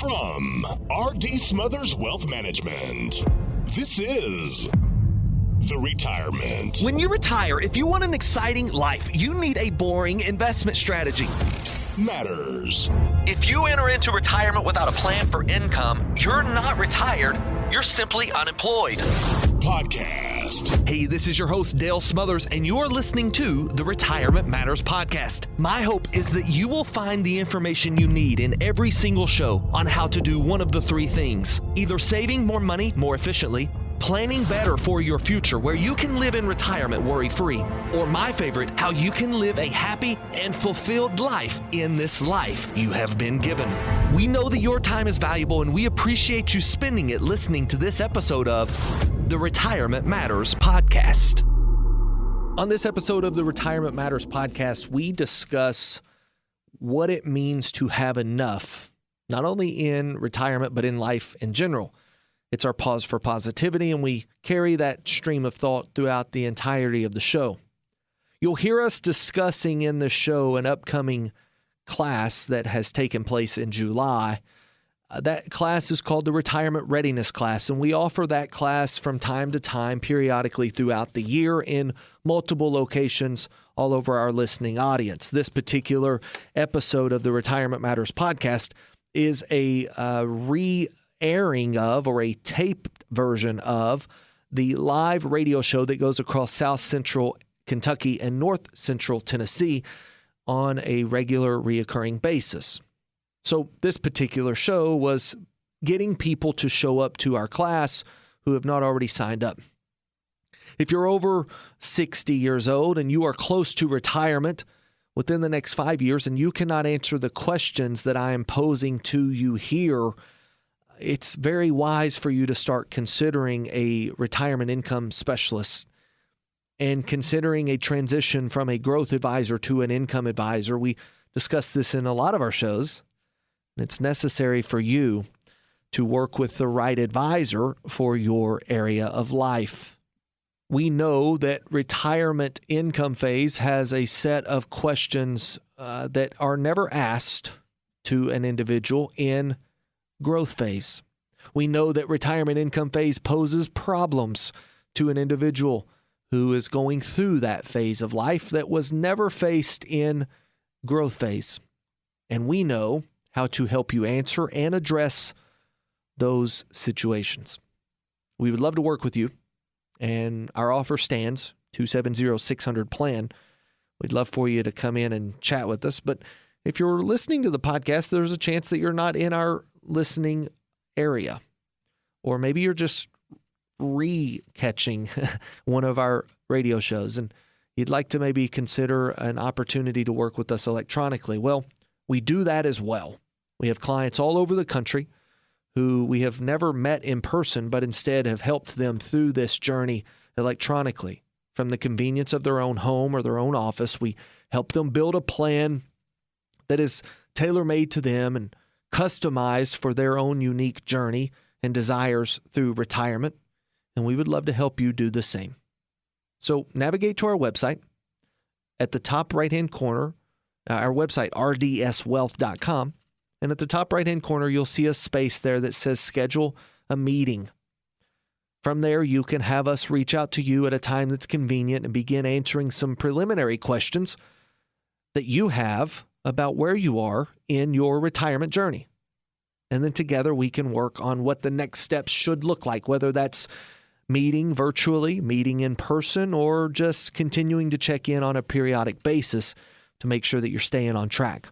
From R.D. Smothers Wealth Management, this is The Retirement. When you retire, if you want an exciting life, you need a boring investment strategy. Matters. If you enter into retirement without a plan for income, you're not retired, you're simply unemployed. Podcast. Hey, this is your host, Dale Smothers, and you're listening to the Retirement Matters Podcast. My hope is that you will find the information you need in every single show on how to do one of the three things: either saving more money more efficiently, planning better for your future where you can live in retirement worry-free, or my favorite, how you can live a happy and fulfilled life in this life you have been given. We know that your time is valuable, and we appreciate you spending it listening to this episode of the Retirement Matters Podcast. On this episode of the Retirement Matters Podcast, we discuss what it means to have enough, not only in retirement, but in life in general. It's our pause for positivity, and we carry that stream of thought throughout the entirety of the show. You'll hear us discussing in the show an upcoming class that has taken place in July. That class is called the Retirement Readiness Class, and we offer that class from time to time, periodically throughout the year in multiple locations all over our listening audience. This particular episode of the Retirement Matters Podcast is a airing of, or a taped version of, the live radio show that goes across South Central Kentucky and North Central Tennessee on a regular reoccurring basis. So this particular show was getting people to show up to our class who have not already signed up. If you're over 60 years old and you are close to retirement within the next 5 years and you cannot answer the questions that I am posing to you here, it's very wise for you to start considering a retirement income specialist and considering a transition from a growth advisor to an income advisor. We discuss this in a lot of our shows. It's necessary for you to work with the right advisor for your area of life. We know that retirement income phase has a set of questions that are never asked to an individual in growth phase. We know that retirement income phase poses problems to an individual who is going through that phase of life that was never faced in growth phase. And we know how to help you answer and address those situations. We would love to work with you, and our offer stands, 270-600-PLAN. We'd love for you to come in and chat with us. But if you're listening to the podcast, there's a chance that you're not in our listening area, or maybe you're just re-catching one of our radio shows and you'd like to maybe consider an opportunity to work with us electronically. Well, we do that as well. We have clients all over the country who we have never met in person, but instead have helped them through this journey electronically. From the convenience of their own home or their own office, we help them build a plan that is tailor-made to them and customized for their own unique journey and desires through retirement, and we would love to help you do the same. So navigate to our website. At the top right-hand corner, our website, rdswealth.com, and at the top right-hand corner, you'll see a space there that says schedule a meeting. From there, you can have us reach out to you at a time that's convenient and begin answering some preliminary questions that you have about where you are in your retirement journey. And then together we can work on what the next steps should look like, whether that's meeting virtually, meeting in person, or just continuing to check in on a periodic basis to make sure that you're staying on track.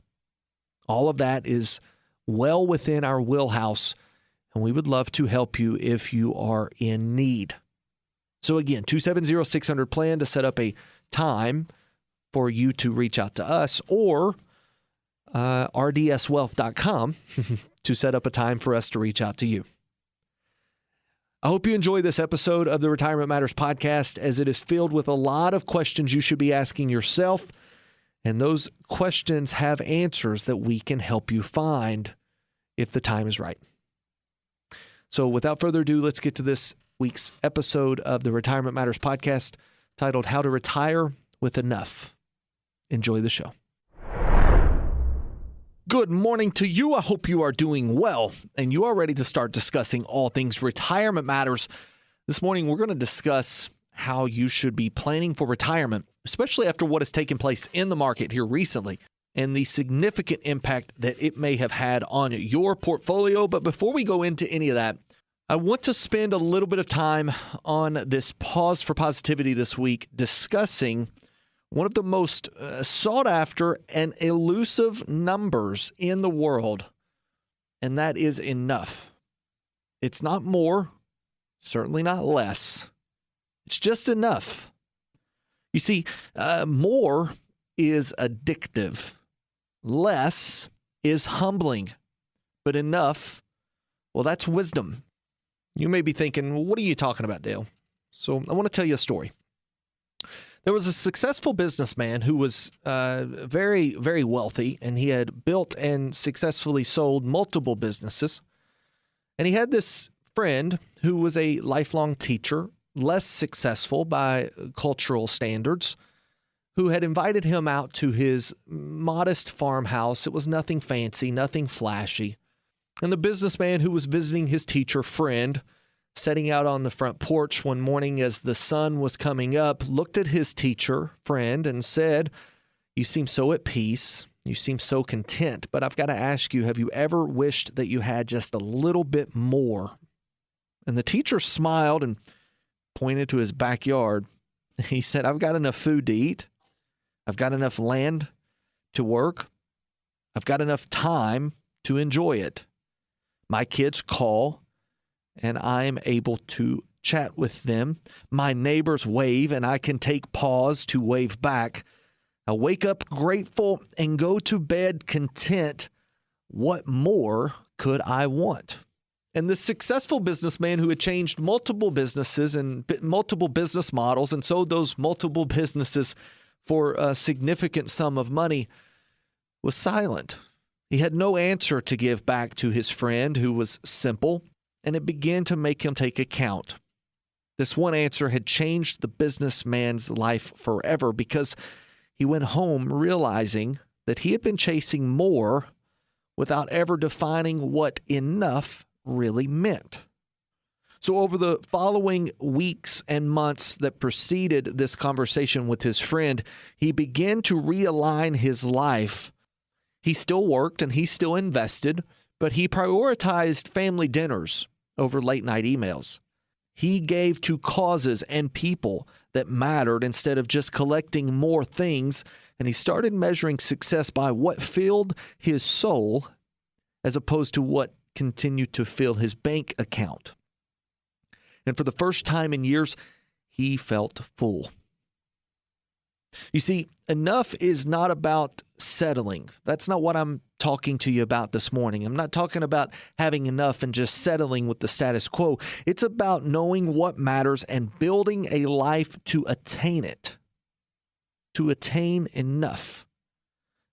All of that is well within our wheelhouse, and we would love to help you if you are in need. So again, 270-600-PLAN to set up a time for you to reach out to us, or rdswealth.com to set up a time for us to reach out to you. I hope you enjoy this episode of the Retirement Matters Podcast, as it is filled with a lot of questions you should be asking yourself, and those questions have answers that we can help you find if the time is right. So without further ado, let's get to this week's episode of the Retirement Matters Podcast, titled How to Retire with Enough. Enjoy the show. Good morning to you. I hope you are doing well and you are ready to start discussing all things retirement matters. This morning, we're going to discuss how you should be planning for retirement, especially after what has taken place in the market here recently and the significant impact that it may have had on your portfolio. But before we go into any of that, I want to spend a little bit of time on this Pause for Positivity this week discussing one of the most sought after and elusive numbers in the world, and that is enough. It's not more, certainly not less. It's just enough. You see, more is addictive. Less is humbling. But enough, well, that's wisdom. You may be thinking, well, what are you talking about, Dale? So I want to tell you a story. There was a successful businessman who was very, very wealthy, and he had built and successfully sold multiple businesses. And he had this friend who was a lifelong teacher, less successful by cultural standards, who had invited him out to his modest farmhouse. It was nothing fancy, nothing flashy. And the businessman who was visiting his teacher friend, setting out on the front porch one morning as the sun was coming up, looked at his teacher friend and said, "You seem so at peace. You seem so content. But I've got to ask you, have you ever wished that you had just a little bit more?" And the teacher smiled and pointed to his backyard. He said, "I've got enough food to eat. I've got enough land to work. I've got enough time to enjoy it. My kids call, and I am able to chat with them. My neighbors wave, and I can take pause to wave back. I wake up grateful and go to bed content. What more could I want?" And this successful businessman who had changed multiple businesses and multiple business models and sold those multiple businesses for a significant sum of money was silent. He had no answer to give back to his friend who was simple, and it began to make him take account. This one answer had changed the businessman's life forever because he went home realizing that he had been chasing more without ever defining what enough really meant. So over the following weeks and months that preceded this conversation with his friend, he began to realign his life. He still worked and he still invested, but he prioritized family dinners over late night emails. He gave to causes and people that mattered instead of just collecting more things, and he started measuring success by what filled his soul as opposed to what continued to fill his bank account. And for the first time in years, he felt full. You see, enough is not about settling. That's not what I'm talking to you about this morning. I'm not talking about having enough and just settling with the status quo. It's about knowing what matters and building a life to attain it, to attain enough.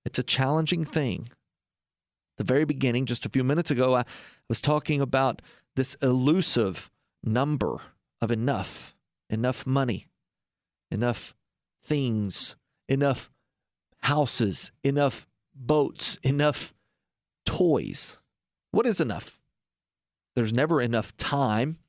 It's a challenging thing. At the very beginning, just a few minutes ago, I was talking about this elusive number of enough money, enough things, enough houses, enough boats, enough toys. What is enough? There's never enough time.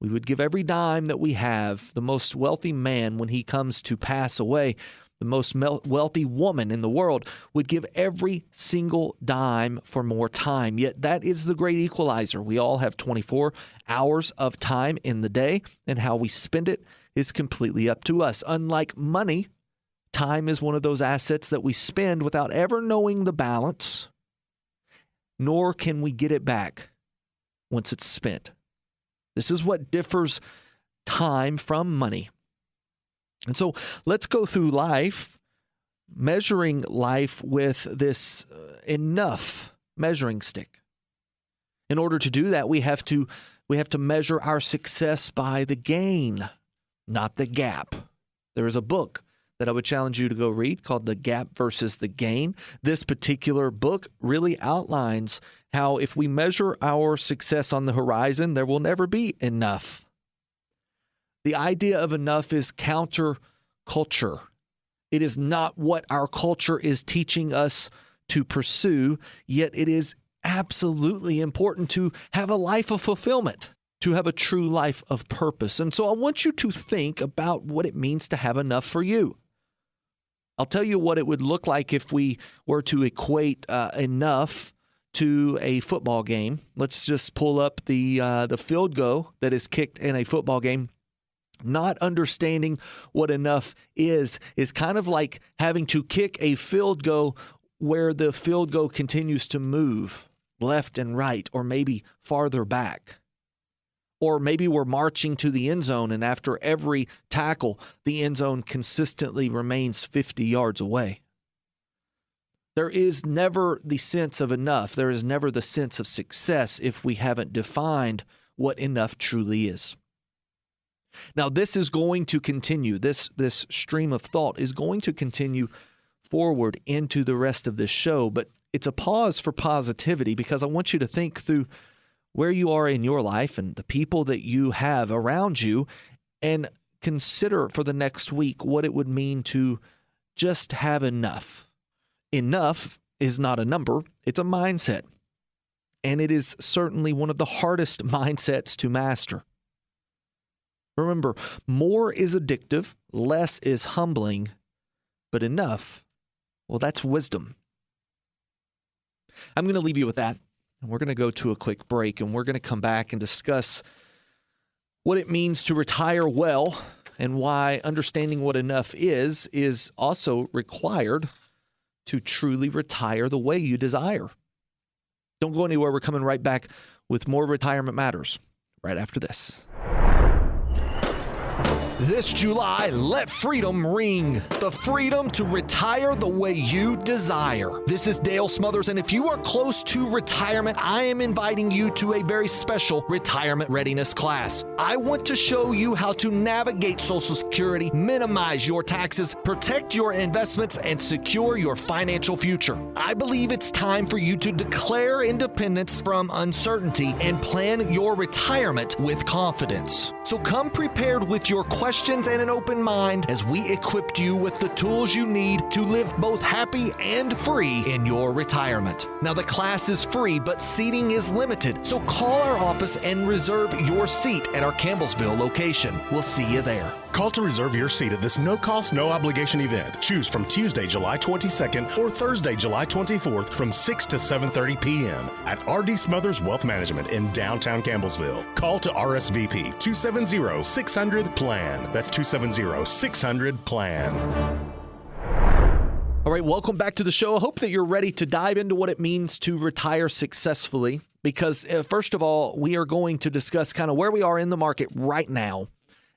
We would give every dime that we have. The most wealthy man, when he comes to pass away, the most wealthy woman in the world would give every single dime for more time. Yet that is the great equalizer. We all have 24 hours of time in the day, and how we spend it is completely up to us. Unlike money, time is one of those assets that we spend without ever knowing the balance, nor can we get it back once it's spent. This is what differs time from money. And so let's go through life, measuring life with this enough measuring stick. In order to do that, we have to measure our success by the gain, not the gap. There is a book that I would challenge you to go read called The Gap versus the Gain. This particular book really outlines how if we measure our success on the horizon, there will never be enough. The idea of enough is counterculture. It is not what our culture is teaching us to pursue, yet it is absolutely important to have a life of fulfillment, to have a true life of purpose. And so I want you to think about what it means to have enough for you. I'll tell you what it would look like if we were to equate enough to a football game. Let's just pull up the field goal that is kicked in a football game. Not understanding what enough is kind of like having to kick a field goal where the field goal continues to move left and right, or maybe farther back. Or maybe we're marching to the end zone, and after every tackle, the end zone consistently remains 50 yards away. There is never the sense of enough. There is never the sense of success if we haven't defined what enough truly is. Now, this is going to continue. This stream of thought is going to continue forward into the rest of this show, but it's a pause for positivity because I want you to think through where you are in your life and the people that you have around you, and consider for the next week what it would mean to just have enough. Enough is not a number, it's a mindset. And it is certainly one of the hardest mindsets to master. Remember, more is addictive, less is humbling, but enough, well, that's wisdom. I'm going to leave you with that. We're going to go to a quick break, and we're going to come back and discuss what it means to retire well and why understanding what enough is also required to truly retire the way you desire. Don't go anywhere. We're coming right back with more Retirement Matters right after this. This July, let freedom ring. The freedom to retire the way you desire. This is Dale Smothers, and if you are close to retirement, I am inviting you to a very special Retirement Readiness Class. I want to show you how to navigate Social Security, minimize your taxes, protect your investments, and secure your financial future. I believe it's time for you to declare independence from uncertainty and plan your retirement with confidence. So come prepared with your questions and an open mind as we equip you with the tools you need to live both happy and free in your retirement. Now, the class is free, but seating is limited, so call our office and reserve your seat at our Campbellsville location. We'll see you there. Call to reserve your seat at this no-cost, no-obligation event. Choose from Tuesday, July 22nd or Thursday, July 24th from 6 to 7:30 p.m. at R.D. Smothers Wealth Management in downtown Campbellsville. Call to RSVP 270-600-PLAN. That's 270-600-PLAN. All right, welcome back to the show. I hope that you're ready to dive into what it means to retire successfully because, first of all, we are going to discuss kind of where we are in the market right now.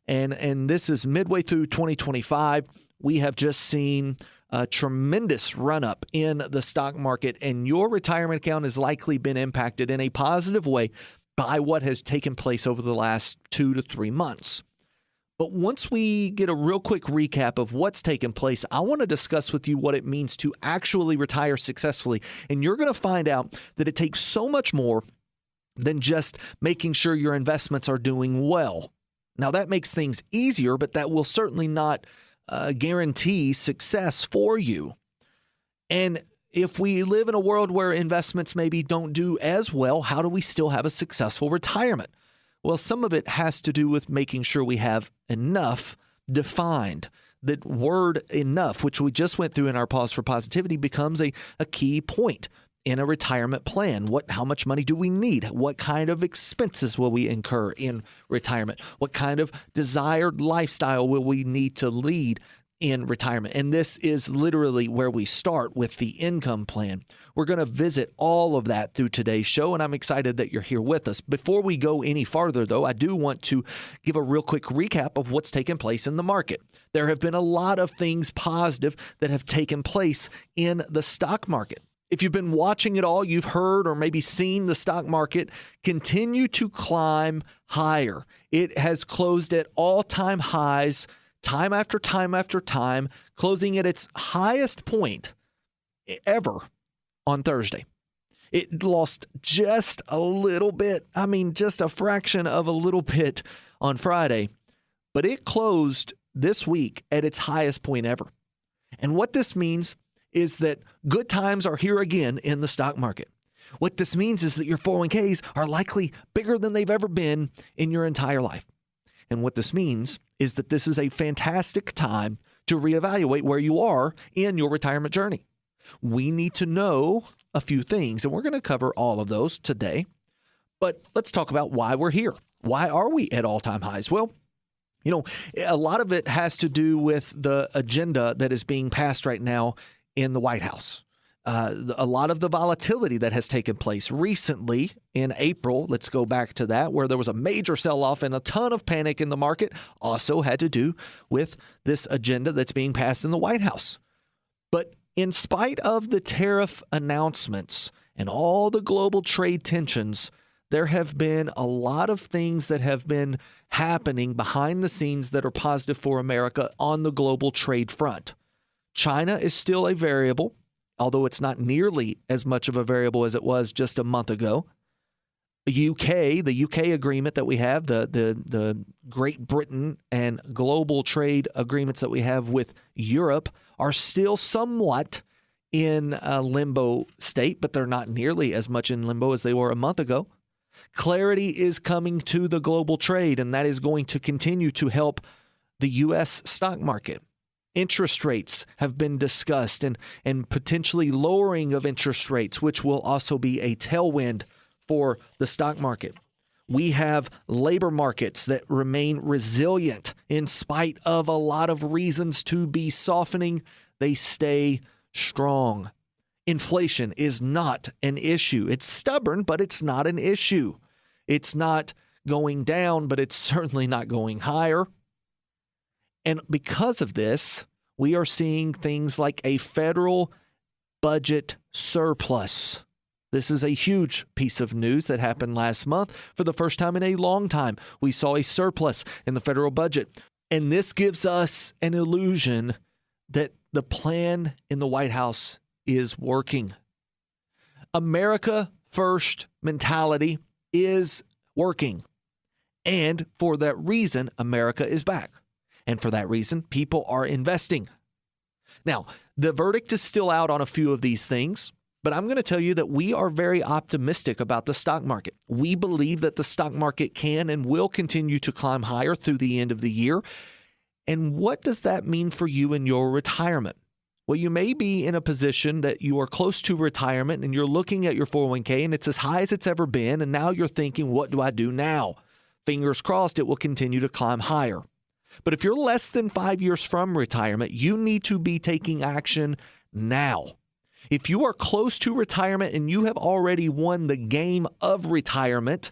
And this is midway through 2025. We have just seen a tremendous run-up in the stock market, and your retirement account has likely been impacted in a positive way by what has taken place over the last 2 to 3 months. But once we get a real quick recap of what's taken place, I want to discuss with you what it means to actually retire successfully. And you're going to find out that it takes so much more than just making sure your investments are doing well. Now, that makes things easier, but that will certainly not guarantee success for you. And if we live in a world where investments maybe don't do as well, how do we still have a successful retirement? Well, some of it has to do with making sure we have enough defined. That word enough, which we just went through in our Pause for Positivity, becomes a key point in a retirement plan. How much money do we need? What kind of expenses will we incur in retirement? What kind of desired lifestyle will we need to lead in retirement? And this is literally where we start with the income plan. We're going to visit all of that through today's show, and I'm excited that you're here with us. Before we go any farther, though, I do want to give a real quick recap of what's taken place in the market. There have been a lot of things positive that have taken place in the stock market. If you've been watching it all, you've heard or maybe seen the stock market continue to climb higher. It has closed at all-time highs time after time after time, closing at its highest point ever on Thursday. It lost just a little bit, just a fraction of a little bit on Friday, but it closed this week at its highest point ever. And what this means is that good times are here again in the stock market. What this means is that your 401ks are likely bigger than they've ever been in your entire life. And what this means is that this is a fantastic time to reevaluate where you are in your retirement journey. We need to know a few things, and we're going to cover all of those today. But let's talk about why we're here. Why are we at all-time highs? Well, a lot of it has to do with the agenda that is being passed right now in the White House. A lot of the volatility that has taken place recently in April, let's go back to that, where there was a major sell-off and a ton of panic in the market, also had to do with this agenda that's being passed in the White House. But in spite of the tariff announcements and all the global trade tensions, there have been a lot of things that have been happening behind the scenes that are positive for America on the global trade front. China is still a variable, although it's not nearly as much of a variable as it was just a month ago. The UK agreement that we have, the Great Britain and global trade agreements that we have with Europe are still somewhat in a limbo state, but they're not nearly as much in limbo as they were a month ago. Clarity is coming to the global trade, and that is going to continue to help the U.S. stock market. Interest rates have been discussed and potentially lowering of interest rates, which will also be a tailwind for the stock market. We have labor markets that remain resilient in spite of a lot of reasons to be softening. They stay strong. Inflation is not an issue. It's stubborn, but it's not an issue. It's not going down, but it's certainly not going higher. And because of this, we are seeing things like a federal budget surplus. This is a huge piece of news that happened last month. For the first time in a long time, we saw a surplus in the federal budget. And this gives us an illusion that the plan in the White House is working. America first mentality is working. And for that reason, America is back. And for that reason, people are investing. Now, the verdict is still out on a few of these things, but I'm going to tell you that we are very optimistic about the stock market. We believe that the stock market can and will continue to climb higher through the end of the year. And what does that mean for you in your retirement? Well, you may be in a position that you are close to retirement and you're looking at your 401k and it's as high as it's ever been. And now you're thinking, what do I do now? Fingers crossed it will continue to climb higher. But if you're less than 5 years from retirement, you need to be taking action now. If you are close to retirement and you have already won the game of retirement,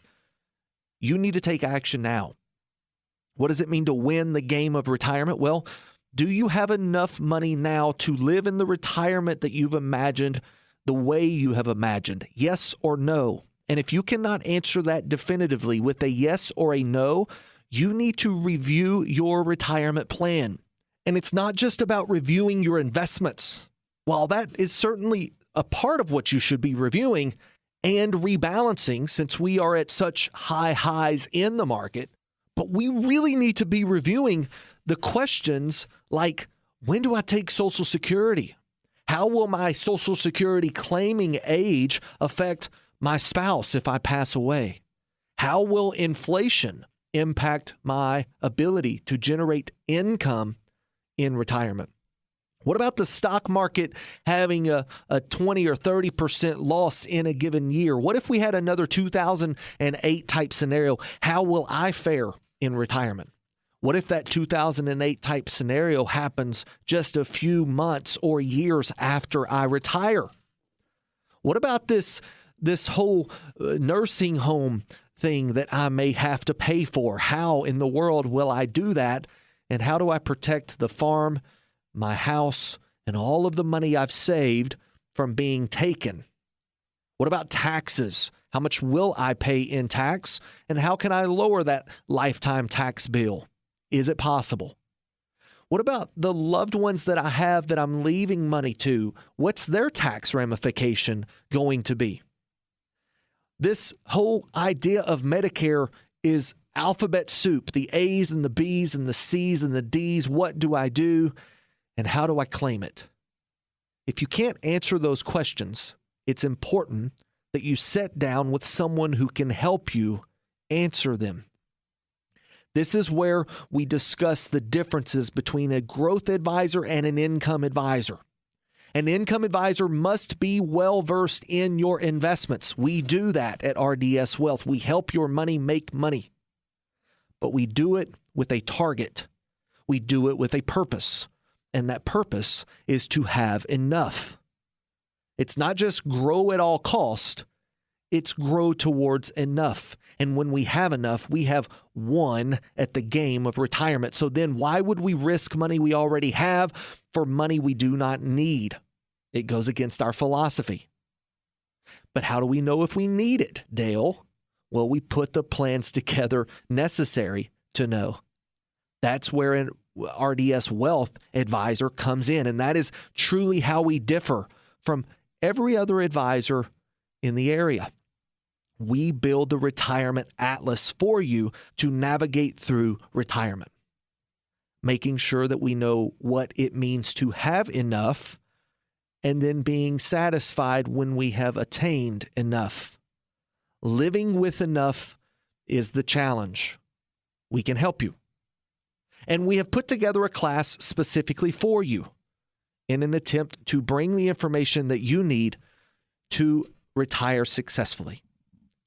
you need to take action now. What does it mean to win the game of retirement? Well, do you have enough money now to live in the retirement that you've imagined the way you have imagined? Yes or no? And if you cannot answer that definitively with a yes or a no, you need to review your retirement plan. And it's not just about reviewing your investments. While that is certainly a part of what you should be reviewing and rebalancing since we are at such high highs in the market, but we really need to be reviewing the questions like, when do I take Social Security? How will my Social Security claiming age affect my spouse if I pass away? How will inflation impact my ability to generate income in retirement? What about the stock market having a 20 or 30% loss in a given year? What if we had another 2008 type scenario? How will I fare in retirement? What if that 2008 type scenario happens just a few months or years after I retire? What about this whole nursing home thing that I may have to pay for? How in the world will I do that? And how do I protect the farm, my house, and all of the money I've saved from being taken? What about taxes? How much will I pay in tax? And how can I lower that lifetime tax bill? Is it possible? What about the loved ones that I have that I'm leaving money to? What's their tax ramification going to be? This whole idea of Medicare is alphabet soup, the A's and the B's and the C's and the D's. What do I do and how do I claim it? If you can't answer those questions, it's important that you sit down with someone who can help you answer them. This is where we discuss the differences between a growth advisor and an income advisor. An income advisor must be well-versed in your investments. We do that at RDS Wealth. We help your money make money. But we do it with a target. We do it with a purpose. And that purpose is to have enough. It's not just grow at all cost. It's grow towards enough. And when we have enough, we have won at the game of retirement. So then why would we risk money we already have for money we do not need? It goes against our philosophy. But how do we know if we need it, Dale? Well, we put the plans together necessary to know. That's where an RDS Wealth advisor comes in. And that is truly how we differ from every other advisor in the area. We build the retirement atlas for you to navigate through retirement, making sure that we know what it means to have enough and then being satisfied when we have attained enough. Living with enough is the challenge. We can help you. And we have put together a class specifically for you in an attempt to bring the information that you need to retire successfully.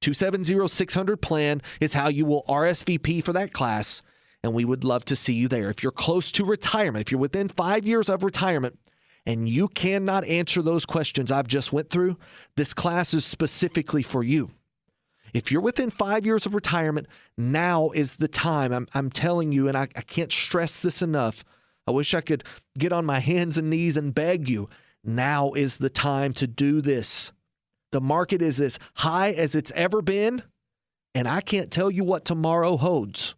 270-600 plan is how you will RSVP for that class, and we would love to see you there. If you're close to retirement, if you're within 5 years of retirement, and you cannot answer those questions I've just went through, this class is specifically for you. If you're within 5 years of retirement, now is the time. I'm telling you, and I can't stress this enough. I wish I could get on my hands and knees and beg you. Now is the time to do this. The market is as high as it's ever been, and I can't tell you what tomorrow holds.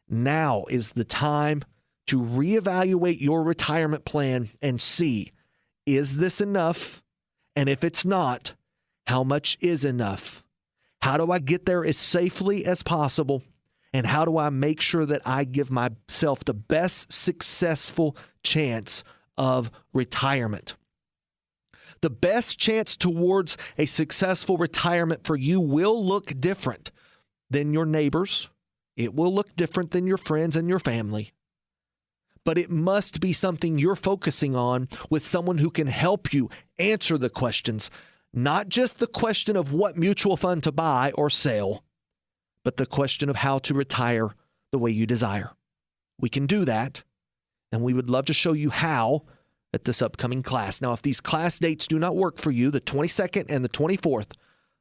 Now is the time to reevaluate your retirement plan and see, is this enough? And if it's not, how much is enough? How do I get there as safely as possible? And how do I make sure that I give myself the best successful chance of retirement? The best chance towards a successful retirement for you will look different than your neighbors. It will look different than your friends and your family. But it must be something you're focusing on with someone who can help you answer the questions, not just the question of what mutual fund to buy or sell, but the question of how to retire the way you desire. We can do that, and we would love to show you how at this upcoming class. Now, if these class dates do not work for you, the 22nd and the 24th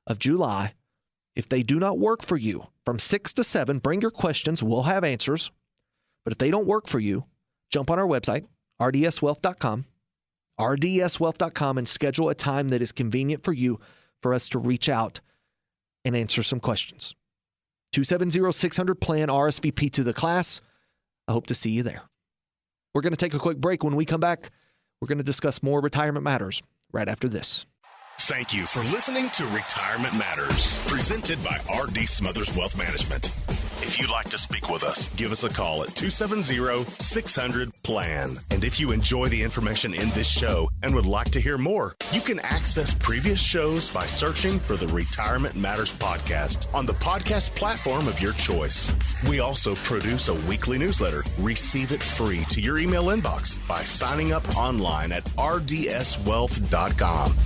of July, if they do not work for you, from 6 to 7, bring your questions. We'll have answers. But if they don't work for you, jump on our website, rdswealth.com, rdswealth.com, and schedule a time that is convenient for you for us to reach out and answer some questions. 270-600 plan RSVP to the class. I hope to see you there. We're going to take a quick break. When we come back, we're going to discuss more retirement matters right after this. Thank you for listening to Retirement Matters, presented by R.D. Smothers Wealth Management. If you'd like to speak with us, give us a call at 270-600-PLAN. And if you enjoy the information in this show and would like to hear more, you can access previous shows by searching for the Retirement Matters podcast on the podcast platform of your choice. We also produce a weekly newsletter. Receive it free to your email inbox by signing up online at rdswealth.com.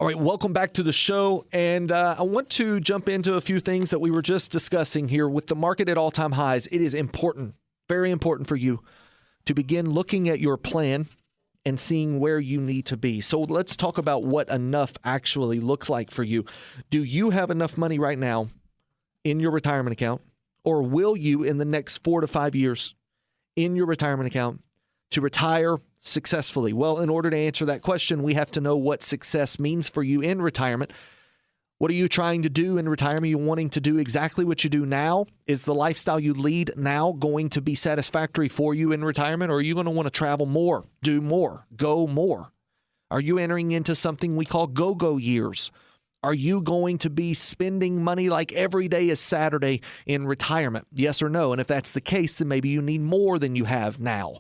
All right, welcome back to the show, and I want to jump into a few things that we were just discussing here. With the market at all-time highs, it is important, very important for you to begin looking at your plan and seeing where you need to be. So let's talk about what enough actually looks like for you. Do you have enough money right now in your retirement account, or will you in the next 4 to 5 years in your retirement account to retire successfully? Well, in order to answer that question, we have to know what success means for you in retirement. What are you trying to do in retirement? Are you wanting to do exactly what you do now? Is the lifestyle you lead now going to be satisfactory for you in retirement? Or are you going to want to travel more, do more, go more? Are you entering into something we call go-go years? Are you going to be spending money like every day is Saturday in retirement? Yes or no? And if that's the case, then maybe you need more than you have now.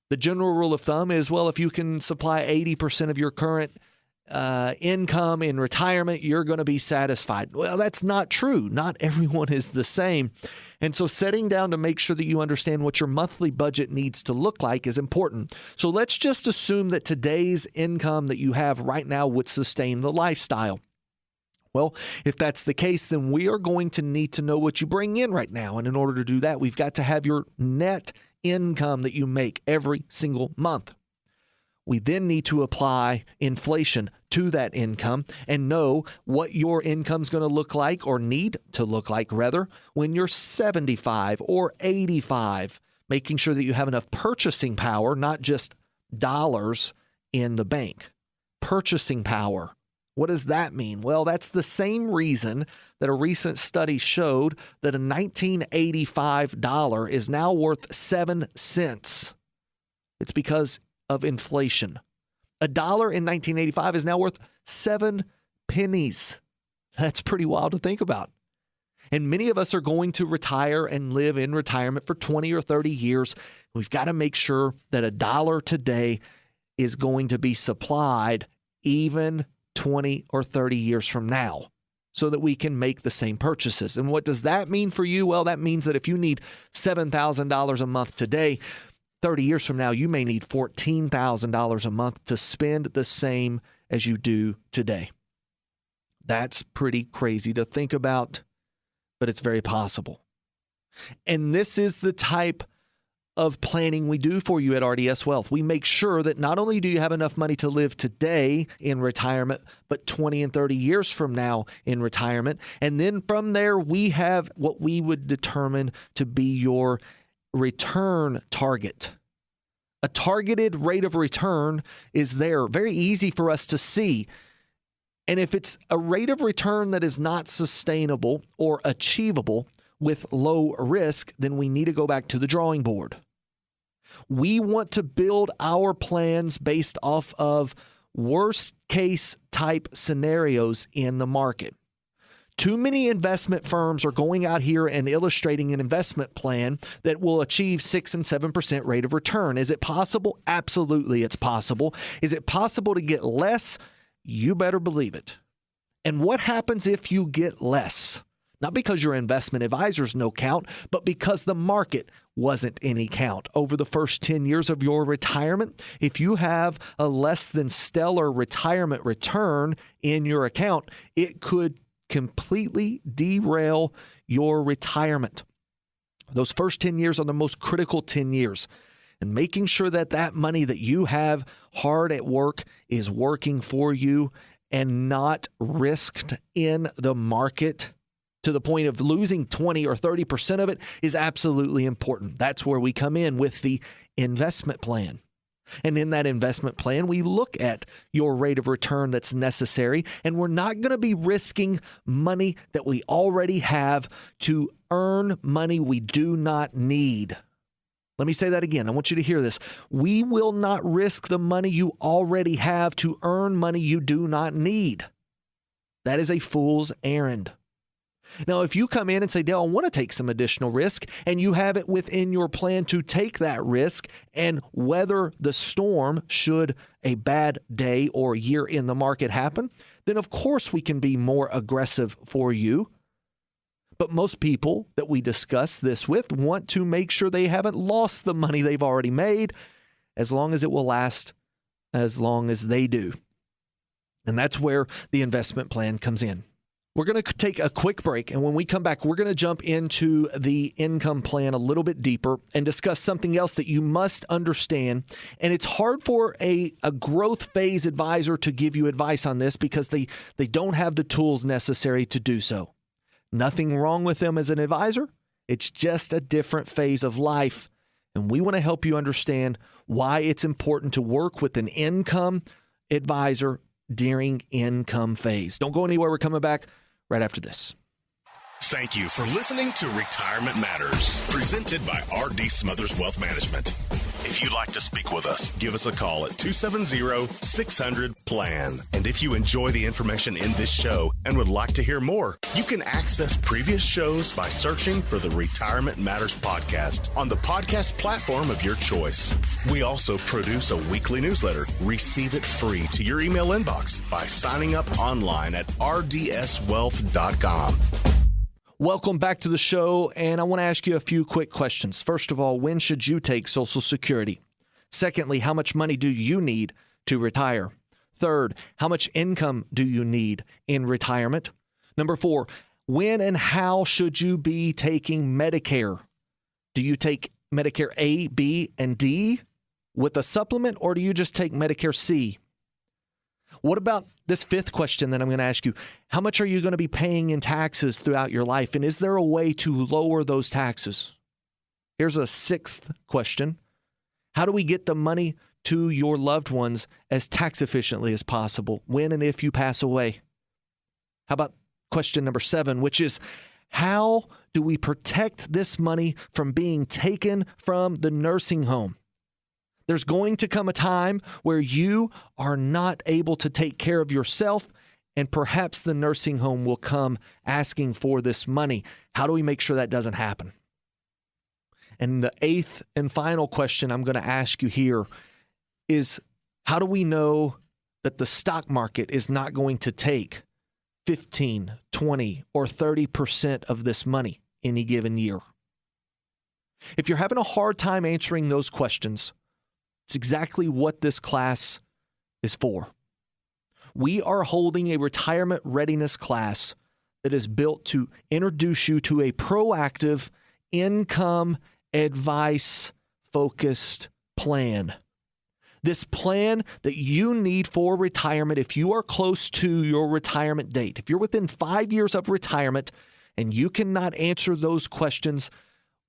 The general rule of thumb is, well, if you can supply 80% of your current income in retirement, you're going to be satisfied. Well, that's not true. Not everyone is the same. And so setting down to make sure that you understand what your monthly budget needs to look like is important. So let's just assume that today's income that you have right now would sustain the lifestyle. Well, if that's the case, then we are going to need to know what you bring in right now. And in order to do that, we've got to have your net income that you make every single month. We then need to apply inflation to that income and know what your income is going to look like, or need to look like, rather, when you're 75 or 85, making sure that you have enough purchasing power, not just dollars in the bank. Purchasing power. What does that mean? Well, that's the same reason that a recent study showed that a 1985 dollar is now worth 7 cents. It's because of inflation. A dollar in 1985 is now worth 7 pennies. That's pretty wild to think about. And many of us are going to retire and live in retirement for 20 or 30 years. We've got to make sure that a dollar today is going to be supplied even 20 or 30 years from now, so that we can make the same purchases. And what does that mean for you? Well, that means that if you need $7,000 a month today, 30 years from now, you may need $14,000 a month to spend the same as you do today. That's pretty crazy to think about, but it's very possible. And this is the type of planning we do for you at RDS Wealth. We make sure that not only do you have enough money to live today in retirement, but 20 and 30 years from now in retirement. And then from there, we have what we would determine to be your return target. A targeted rate of return is there. Very easy for us to see. And if it's a rate of return that is not sustainable or achievable with low risk, then we need to go back to the drawing board. We want to build our plans based off of worst case type scenarios in the market. Too many investment firms are going out here and illustrating an investment plan that will achieve 6 and 7% rate of return. Is it possible? Absolutely, it's possible. Is it possible to get less? You better believe it. And what happens if you get less? Not because your investment advisor's no count, but because the market wasn't any count. Over the first 10 years of your retirement, if you have a less than stellar retirement return in your account, it could completely derail your retirement. Those first 10 years are the most critical 10 years. And making sure that that money that you have hard at work is working for you and not risked in the market to the point of losing 20 or 30% of it is absolutely important. That's where we come in with the investment plan. And in that investment plan, we look at your rate of return that's necessary, and we're not going to be risking money that we already have to earn money we do not need. Let me say that again. I want you to hear this. We will not risk the money you already have to earn money you do not need. That is a fool's errand. Now, if you come in and say, Dale, I want to take some additional risk, and you have it within your plan to take that risk and weather the storm should a bad day or year in the market happen, then of course we can be more aggressive for you. But most people that we discuss this with want to make sure they haven't lost the money they've already made, as long as it will last as long as they do. And that's where the investment plan comes in. We're going to take a quick break, and when we come back, we're going to jump into the income plan a little bit deeper and discuss something else that you must understand. And it's hard for a growth phase advisor to give you advice on this because they don't have the tools necessary to do so. Nothing wrong with them as an advisor. It's just a different phase of life, and we want to help you understand why it's important to work with an income advisor during income phase. Don't go anywhere. We're coming back right after this. Thank you for listening to Retirement Matters, presented by R.D. Smothers Wealth Management. If you'd like to speak with us, give us a call at 270-600-PLAN. And if you enjoy the information in this show and would like to hear more, you can access previous shows by searching for the Retirement Matters podcast on the podcast platform of your choice. We also produce a weekly newsletter. Receive it free to your email inbox by signing up online at rdswealth.com. Welcome back to the show, and I want to ask you a few quick questions. First of all, when should you take Social Security? Secondly, how much money do you need to retire? Third, how much income do you need in retirement? Number 4, when and how should you be taking Medicare? Do you take Medicare A, B, and D with a supplement, or do you just take Medicare C? What about this 5th question that I'm going to ask you? How much are you going to be paying in taxes throughout your life? And is there a way to lower those taxes? Here's a 6th question. How do we get the money to your loved ones as tax efficiently as possible when and if you pass away? How about question number 7, which is, how do we protect this money from being taken from the nursing home? There's going to come a time where you are not able to take care of yourself, and perhaps the nursing home will come asking for this money. How do we make sure that doesn't happen? And the 8th and final question I'm going to ask you here is, how do we know that the stock market is not going to take 15, 20, or 30% of this money any given year? If you're having a hard time answering those questions, it's exactly what this class is for. We are holding a retirement readiness class that is built to introduce you to a proactive income advice focused plan. This plan that you need for retirement if you are close to your retirement date. If you're within 5 years of retirement and you cannot answer those questions,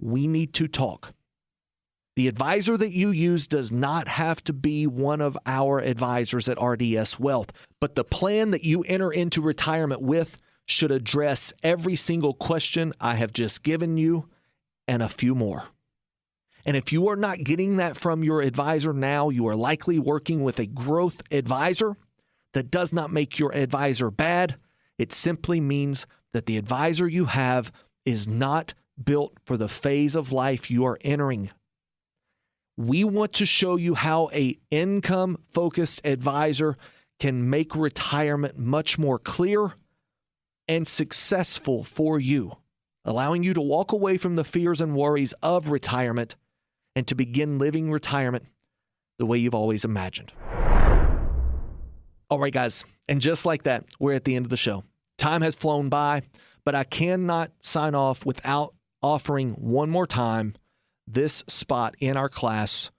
we need to talk. The advisor that you use does not have to be one of our advisors at RDS Wealth, but the plan that you enter into retirement with should address every single question I have just given you and a few more. And if you are not getting that from your advisor now, you are likely working with a growth advisor. That does not make your advisor bad. It simply means that the advisor you have is not built for the phase of life you are entering. We want to show you how an income-focused advisor can make retirement much more clear and successful for you, allowing you to walk away from the fears and worries of retirement and to begin living retirement the way you've always imagined. All right, guys, and just like that, we're at the end of the show. Time has flown by, but I cannot sign off without offering one more time this spot in our class,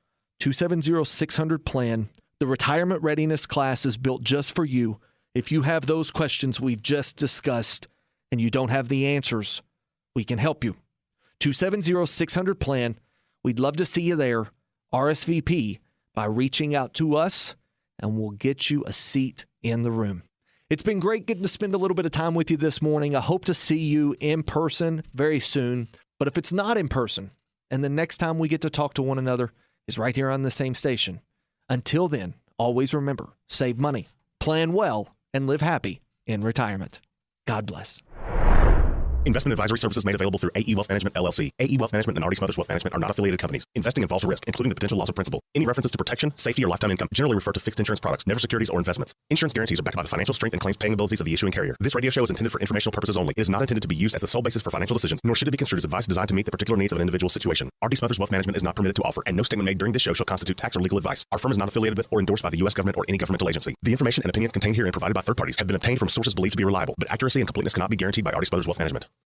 270-600-PLAN. The Retirement Readiness Class is built just for you. If you have those questions we've just discussed and you don't have the answers, we can help you. 270-600-PLAN. We'd love to see you there. RSVP by reaching out to us, and we'll get you a seat in the room. It's been great getting to spend a little bit of time with you this morning. I hope to see you in person very soon. But if it's not in person, and the next time we get to talk to one another is right here on the same station. Until then, always remember, save money, plan well, and live happy in retirement. God bless. Investment advisory services made available through AE Wealth Management, LLC. AE Wealth Management and RD Smothers Wealth Management are not affiliated companies. Investing involves a risk, including the potential loss of principal. Any references to protection, safety, or lifetime income generally refer to fixed insurance products, never securities or investments. Insurance guarantees are backed by the financial strength and claims paying abilities of the issuing carrier. This radio show is intended for informational purposes only. It is not intended to be used as the sole basis for financial decisions, nor should it be construed as advice designed to meet the particular needs of an individual situation. RD Smothers Wealth Management is not permitted to offer, and no statement made during this show shall constitute tax or legal advice. Our firm is not affiliated with or endorsed by the U.S. government or any governmental agency. The information and opinions contained herein provided by third parties have been obtained from sources believed to be reliable, but accuracy and completeness cannot be guaranteed by RD Smothers Wealth Management.